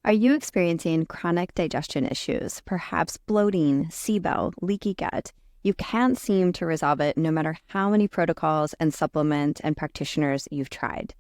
Are you experiencing chronic digestion issues, perhaps bloating, SIBO, leaky gut? You can't seem to resolve it no matter how many protocols and supplement and practitioners you've tried.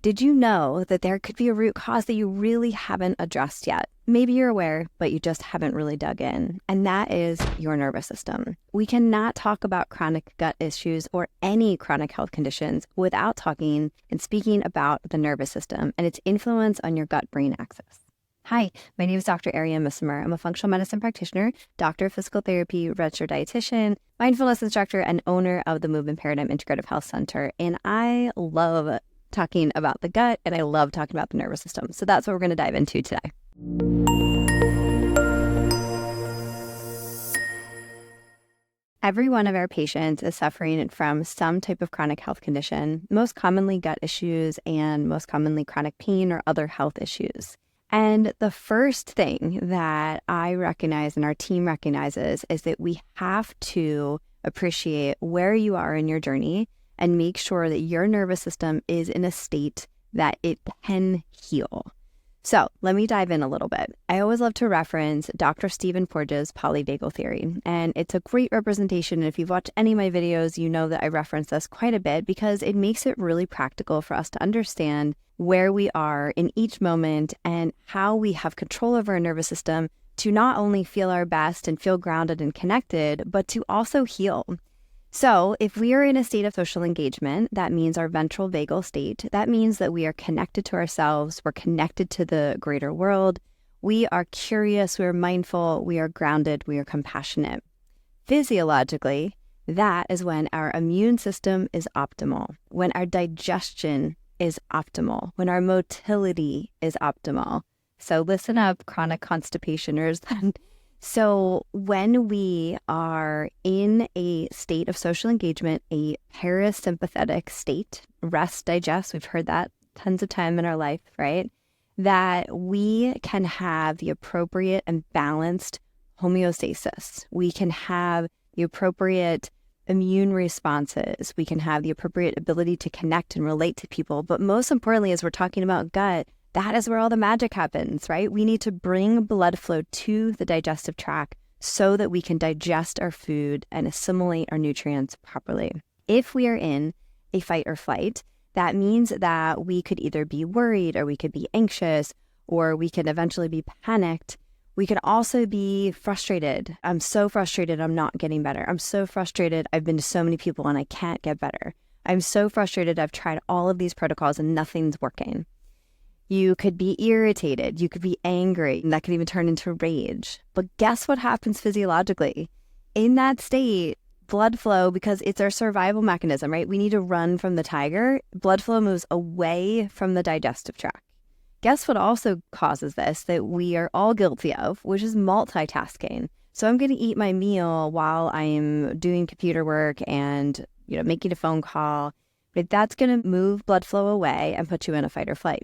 Did you know that there could be a root cause that you really haven't addressed yet? Maybe you're aware, but you just haven't really dug in, and that is your nervous system. We cannot talk about chronic gut issues or any chronic health conditions without talking and speaking about the nervous system and its influence on your gut-brain axis. Hi, my name is Dr. Ariane Missimer. I'm a functional medicine practitioner, doctor of physical therapy, registered dietitian, mindfulness instructor, and owner of the Movement Paradigm Integrative Health Center. And I love talking about the gut, and I love talking about the nervous system. So that's what we're going to dive into today. Every one of our patients is suffering from some type of chronic health condition, most commonly gut issues and most commonly chronic pain or other health issues. And the first thing that I recognize and our team recognizes is that we have to appreciate where you are in your journey and make sure that your nervous system is in a state that it can heal. So let me dive in a little bit. I always love to reference Dr. Stephen Porges' polyvagal theory, and it's a great representation. And if you've watched any of my videos, you know that I reference this quite a bit because it makes it really practical for us to understand where we are in each moment and how we have control over our nervous system to not only feel our best and feel grounded and connected, but to also heal. So if we are in a state of social engagement, that means our ventral vagal state. That means that we are connected to ourselves. We're connected to the greater world. We are curious. We are mindful. We are grounded. We are compassionate. Physiologically, that is when our immune system is optimal, when our digestion is optimal, when our motility is optimal. So listen up, chronic constipationers. So when we are in a state of social engagement, a parasympathetic state, rest, digest, we've heard that tons of time in our life, right? That we can have the appropriate and balanced homeostasis. We can have the appropriate immune responses. We can have the appropriate ability to connect and relate to people. But most importantly, as we're talking about gut, that is where all the magic happens, right? We need to bring blood flow to the digestive tract so that we can digest our food and assimilate our nutrients properly. If we are in a fight or flight, that means that we could either be worried or we could be anxious or we could eventually be panicked. We could also be frustrated. I'm so frustrated, I'm not getting better. I'm so frustrated, I've been to so many people and I can't get better. I'm so frustrated, I've tried all of these protocols and nothing's working. You could be irritated, you could be angry, and that could even turn into rage. But guess what happens physiologically? In that state, blood flow, because it's our survival mechanism, right? We need to run from the tiger. Blood flow moves away from the digestive tract. Guess what also causes this that we are all guilty of, which is multitasking. So I'm going to eat my meal while I'm doing computer work and, making a phone call. But that's going to move blood flow away and put you in a fight or flight.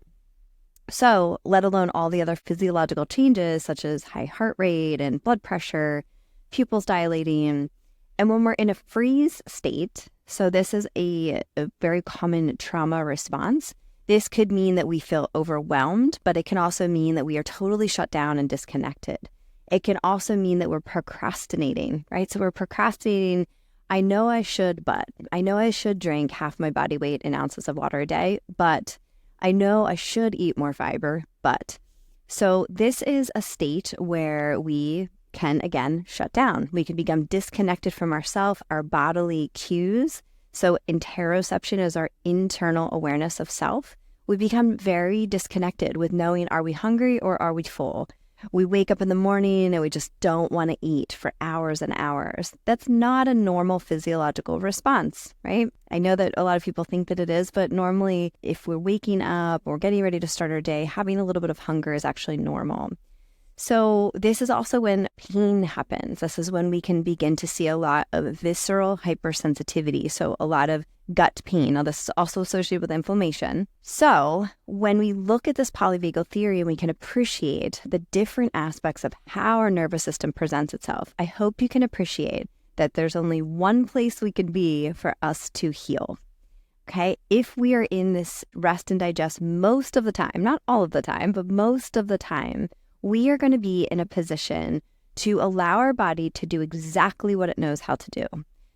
So, let alone all the other physiological changes such as high heart rate and blood pressure, pupils dilating. And when we're in a freeze state, so this is a very common trauma response. This could mean that we feel overwhelmed, but it can also mean that we are totally shut down and disconnected. It can also mean that we're procrastinating, right? So we're procrastinating. I know I should drink half my body weight in ounces of water a day, but I know I should eat more fiber, but. So this is a state where we can, again, shut down. We can become disconnected from ourselves, our bodily cues. So interoception is our internal awareness of self. We become very disconnected with knowing, are we hungry or are we full? We wake up in the morning and we just don't want to eat for hours and hours. That's not a normal physiological response, right? I know that a lot of people think that it is, but normally if we're waking up or getting ready to start our day, having a little bit of hunger is actually normal. So this is also when pain happens. This is when we can begin to see a lot of visceral hypersensitivity. So a lot of gut pain. Now, this is also associated with inflammation. So when we look at this polyvagal theory and we can appreciate the different aspects of how our nervous system presents itself, I hope you can appreciate that there's only one place we can be for us to heal. Okay, if we are in this rest and digest most of the time, not all of the time, but most of the time, we are going to be in a position to allow our body to do exactly what it knows how to do,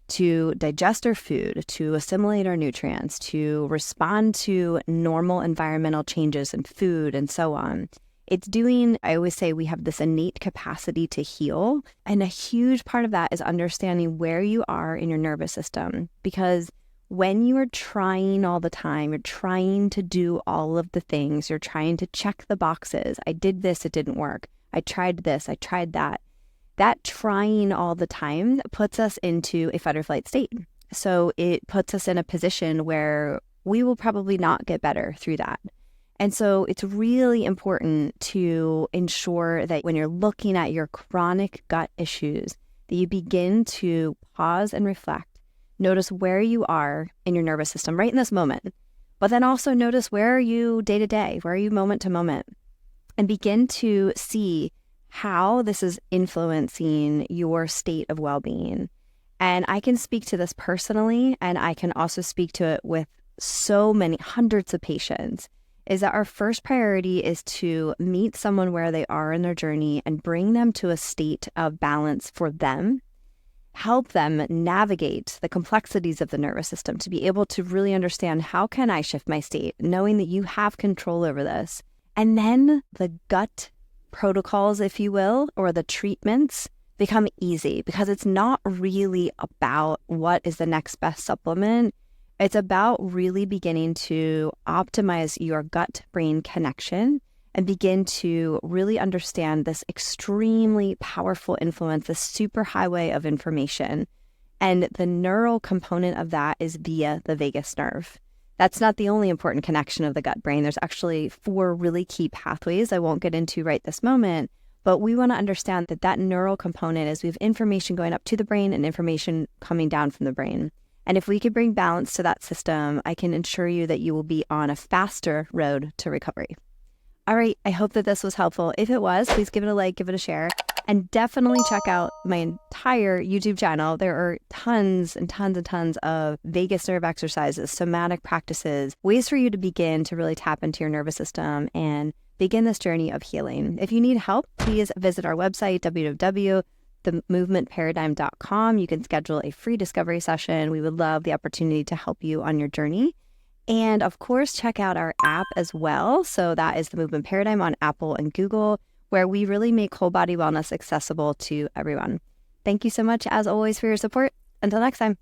to digest our food, to assimilate our nutrients, to respond to normal environmental changes in food, and so on. It's doing, I always say we have this innate capacity to heal. And a huge part of that is understanding where you are in your nervous system. Because when you are trying all the time, you're trying to do all of the things, you're trying to check the boxes. I did this, it didn't work. I tried this, I tried that. That trying all the time puts us into a fight or flight state. So it puts us in a position where we will probably not get better through that. And so it's really important to ensure that when you're looking at your chronic gut issues, that you begin to pause and reflect. Notice where you are in your nervous system right in this moment, but then also notice where are you day to day, where are you moment to moment, and begin to see how this is influencing your state of well-being. And I can speak to this personally, and I can also speak to it with so many hundreds of patients, is that our first priority is to meet someone where they are in their journey and bring them to a state of balance for them, help them navigate the complexities of the nervous system to be able to really understand how can I shift my state, knowing that you have control over this. And then the gut protocols, if you will, or the treatments become easy because it's not really about what is the next best supplement. It's about really beginning to optimize your gut-brain connection and begin to really understand this extremely powerful influence, this superhighway of information. And the neural component of that is via the vagus nerve. That's not the only important connection of the gut-brain. There's actually 4 really key pathways I won't get into right this moment, but we want to understand that that neural component is we have information going up to the brain and information coming down from the brain. And if we could bring balance to that system, I can ensure you that you will be on a faster road to recovery. All right, I hope that this was helpful. If it was, please give it a like, give it a share, and definitely check out my entire YouTube channel. There are tons and tons and tons of vagus nerve exercises, somatic practices, ways for you to begin to really tap into your nervous system and begin this journey of healing. If you need help, please visit our website, www.themovementparadigm.com. You can schedule a free discovery session. We would love the opportunity to help you on your journey. And of course, check out our app as well. So that is the Movement Paradigm on Apple and Google, where we really make whole body wellness accessible to everyone. Thank you so much, as always, for your support. Until next time.